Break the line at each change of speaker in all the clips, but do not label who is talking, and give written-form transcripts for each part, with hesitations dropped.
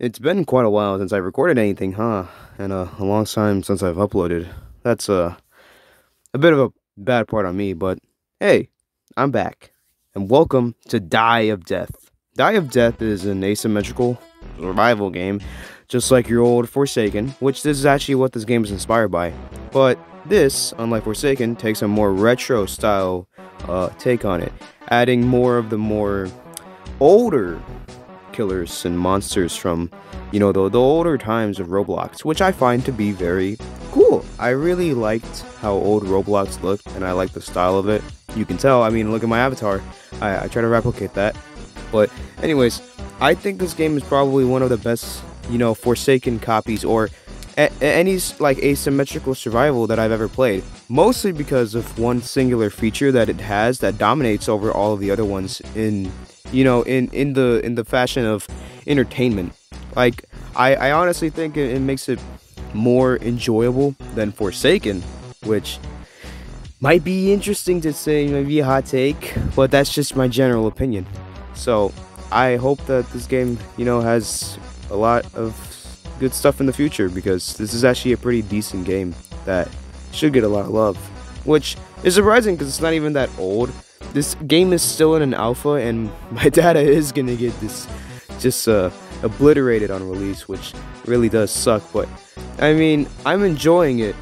It's been quite a while since I've recorded anything, huh? And a long time since I've uploaded. That's a bit of a bad part on me, but hey, I'm back. And welcome to Die of Death. Die of Death is an asymmetrical survival game, just like your old Forsaken, which this is actually what this game is inspired by. But this, unlike Forsaken, takes a more retro style take on it, adding more of the more older killers and monsters from, the older times of Roblox, which I find to be very cool. I really liked how old Roblox looked, and I like the style of it. You can tell, look at my avatar. I try to replicate that. But anyways, I think this game is probably one of the best, Forsaken copies or any like asymmetrical survival that I've ever played. Mostly because of one singular feature that it has that dominates over all of the other ones in the fashion of entertainment. Like I honestly think it makes it more enjoyable than Forsaken, which might be interesting to say, maybe a hot take, but that's just my general opinion. So I hope that this game, has a lot of good stuff in the future, because this is actually a pretty decent game that should get a lot of love, which is surprising because it's not even that old. This game is still in an alpha, and my data is gonna get this just obliterated on release, which really does suck. But I'm enjoying it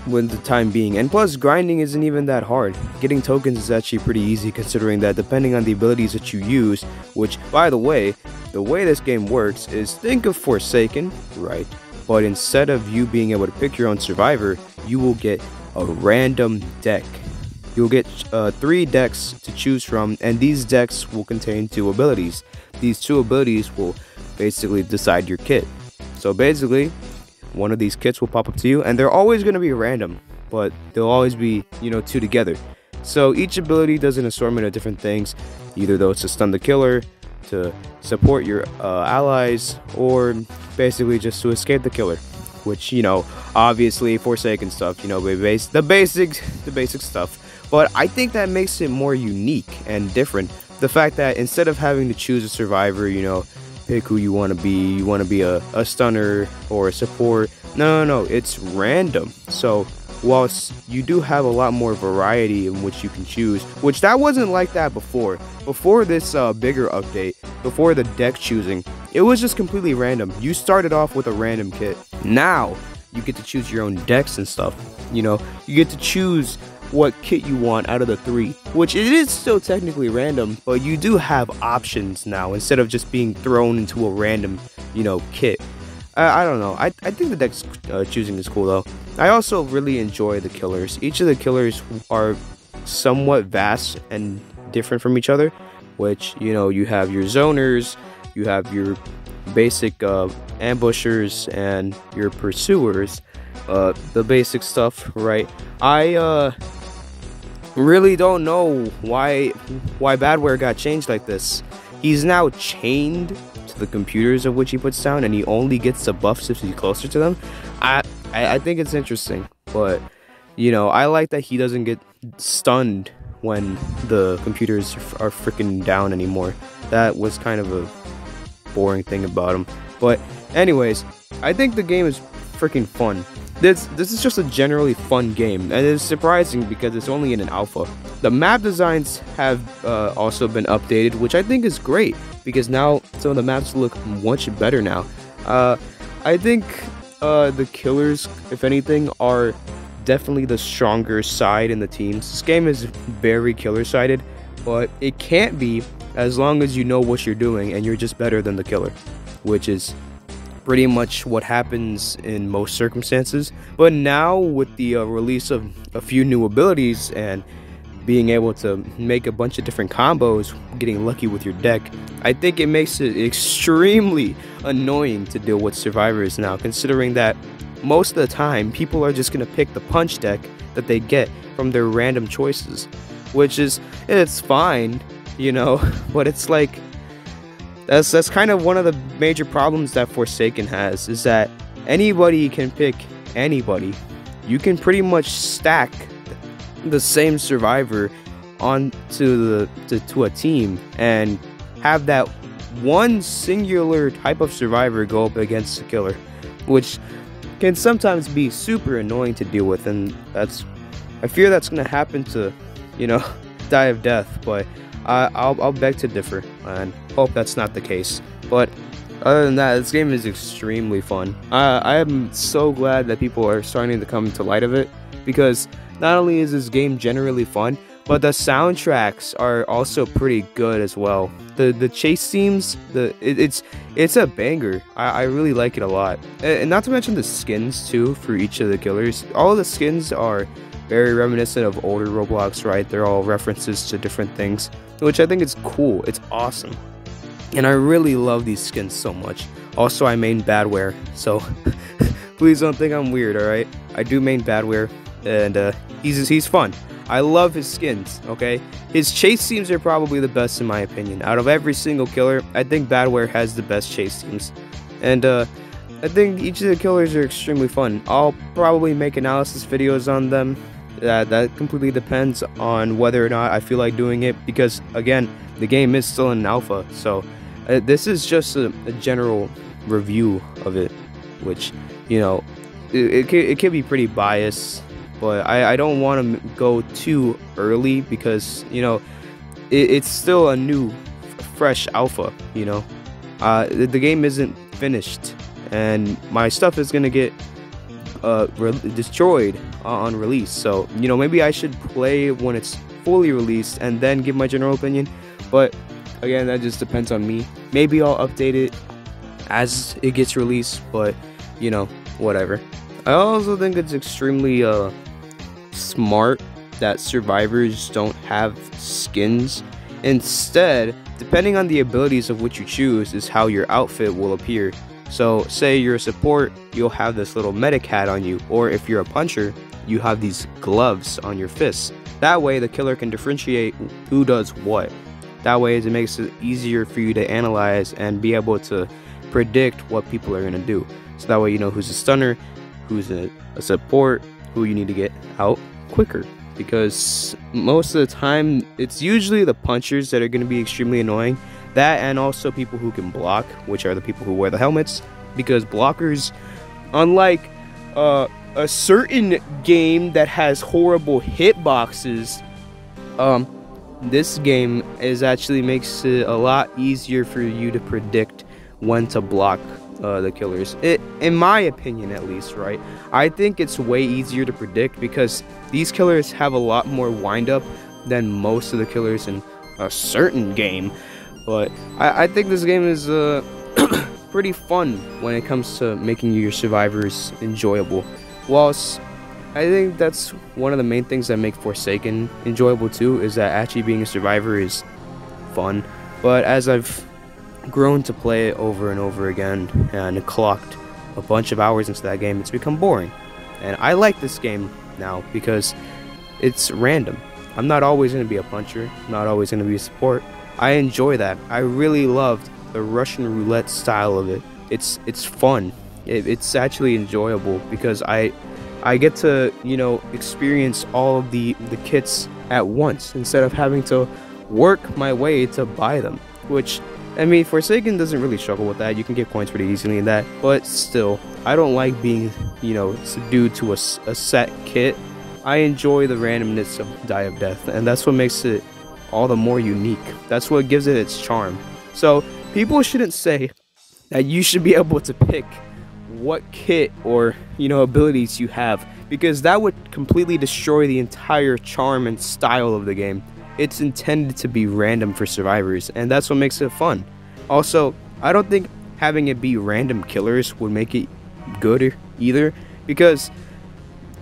with the time being, and plus grinding isn't even that hard. Getting tokens is actually pretty easy, considering that depending on the abilities that you use, which, by the way this game works is, think of Forsaken, right? But instead of you being able to pick your own survivor, you will get a random deck. You'll get 3 decks to choose from, and these decks will contain 2 abilities. These 2 abilities will basically decide your kit. So basically, one of these kits will pop up to you, and they're always going to be random, but they'll always be, 2 together. So each ability does an assortment of different things, either though it's to stun the killer, to support your allies, or basically just to escape the killer. Which, obviously Forsaken stuff, the basic stuff. But I think that makes it more unique and different. The fact that instead of having to choose a survivor, pick who you want to be a stunner or a support. No, it's random. So whilst you do have a lot more variety in which you can choose, which that wasn't like that before this bigger update, before the deck choosing, it was just completely random. You started off with a random kit. Now you get to choose your own decks and stuff. You get to choose what kit you want out of the 3, which it is still technically random, but you do have options now instead of just being thrown into a random, kit. I don't know. I think the deck's choosing is cool though. I also really enjoy the killers. Each of the killers are somewhat vast and different from each other, which, you have your zoners, you have your basic ambushers, and your pursuers. The basic stuff, right? I really don't know why Badware got changed like this. He's now chained to the computers of which he puts down, and he only gets the buffs if he's closer to them. I think it's interesting, but I like that he doesn't get stunned when the computers are freaking down anymore. That was kind of a boring thing about him. But anyways, I think the game is freaking fun. This is just a generally fun game, and it's surprising because it's only in an alpha. The map designs have also been updated, which I think is great, because now some of the maps look much better now. I think the killers, if anything, are definitely the stronger side in the teams. This game is very killer-sided, but it can't be as long as you know what you're doing and you're just better than the killer, which is pretty much what happens in most circumstances. But now with the release of a few new abilities and being able to make a bunch of different combos, getting lucky with your deck, I think it makes it extremely annoying to deal with survivors now, considering that most of the time people are just going to pick the punch deck that they get from their random choices, which is, it's fine, but it's like, that's kind of one of the major problems that Forsaken has, is that anybody can pick anybody. You can pretty much stack the same survivor onto to a team and have that one singular type of survivor go up against a killer, which can sometimes be super annoying to deal with, and I fear that's gonna happen to, Die of Death, but I'll beg to differ and hope that's not the case. But other than that, this game is extremely fun. I am so glad that people are starting to come to light of it, because not only is this game generally fun, but the soundtracks are also pretty good as well. The chase themes, it's a banger. I really like it a lot, and not to mention the skins too for each of the killers. All of the skins are very reminiscent of older Roblox, right? They're all references to different things, which I think is cool. It's awesome. And I really love these skins so much. Also, I main Badware, so please don't think I'm weird, alright? I do main Badware, and he's fun. I love his skins, okay? His chase themes are probably the best in my opinion. Out of every single killer, I think Badware has the best chase themes. And I think each of the killers are extremely fun. I'll probably make analysis videos on them. That completely depends on whether or not I feel like doing it, because again, the game is still in alpha, so this is just a general review of it, which, it can be pretty biased, but I don't want to go too early, because it's still a new fresh alpha. The game isn't finished, and my stuff is gonna get destroyed on release, so maybe I should play when it's fully released and then give my general opinion. But again, that just depends on me. Maybe I'll update it as it gets released, but whatever. I also think it's extremely smart that survivors don't have skins. Instead, depending on the abilities of which you choose is how your outfit will appear. So say you're a support, you'll have this little medic hat on you, or if you're a puncher, you have these gloves on your fists. That way the killer can differentiate who does what. That way it makes it easier for you to analyze and be able to predict what people are going to do. So that way you know who's a stunner, who's a support, who you need to get out quicker. Because most of the time, it's usually the punchers that are going to be extremely annoying. That, and also people who can block, which are the people who wear the helmets. Because blockers, unlike a certain game that has horrible hitboxes, this game actually makes it a lot easier for you to predict when to block the killers. In my opinion, at least, right? I think it's way easier to predict because these killers have a lot more wind-up than most of the killers in a certain game. But I think this game is pretty fun when it comes to making your survivors enjoyable. Whilst I think that's one of the main things that make Forsaken enjoyable too, is that actually being a survivor is fun. But as I've grown to play it over and over again and clocked a bunch of hours into that game, it's become boring. And I like this game now because it's random. I'm not always going to be a puncher, I'm not always going to be a support. I enjoy that. I really loved the Russian roulette style of it. It's fun. It's actually enjoyable because I get to, experience all of the kits at once instead of having to work my way to buy them. Which, I mean, Forsaken doesn't really struggle with that. You can get coins pretty easily in that. But still, I don't like being, subdued to a set kit. I enjoy the randomness of Die of Death, and that's what makes it all the more unique. That's what gives it its charm. So people shouldn't say that you should be able to pick what kit or abilities you have, because that would completely destroy the entire charm and style of the game. It's intended to be random for survivors, and that's what makes it fun. Also, I don't think having it be random killers would make it good either, because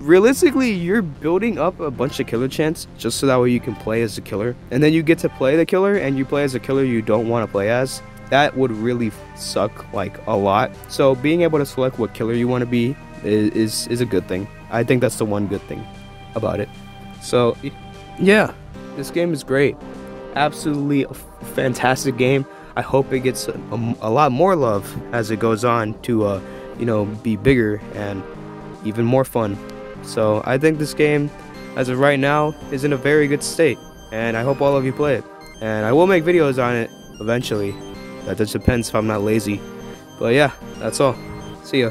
realistically, you're building up a bunch of killer chants just so that way you can play as a killer, and then you get to play the killer and you play as a killer you don't want to play as. That would really suck like a lot. So being able to select what killer you want to be is a good thing. I think that's the one good thing about it. So yeah, this game is great. Absolutely a fantastic game. I hope it gets a lot more love as it goes on to be bigger and even more fun. So I think this game, as of right now, is in a very good state, and I hope all of you play it. And I will make videos on it eventually. That just depends if I'm not lazy. But yeah, that's all. See ya.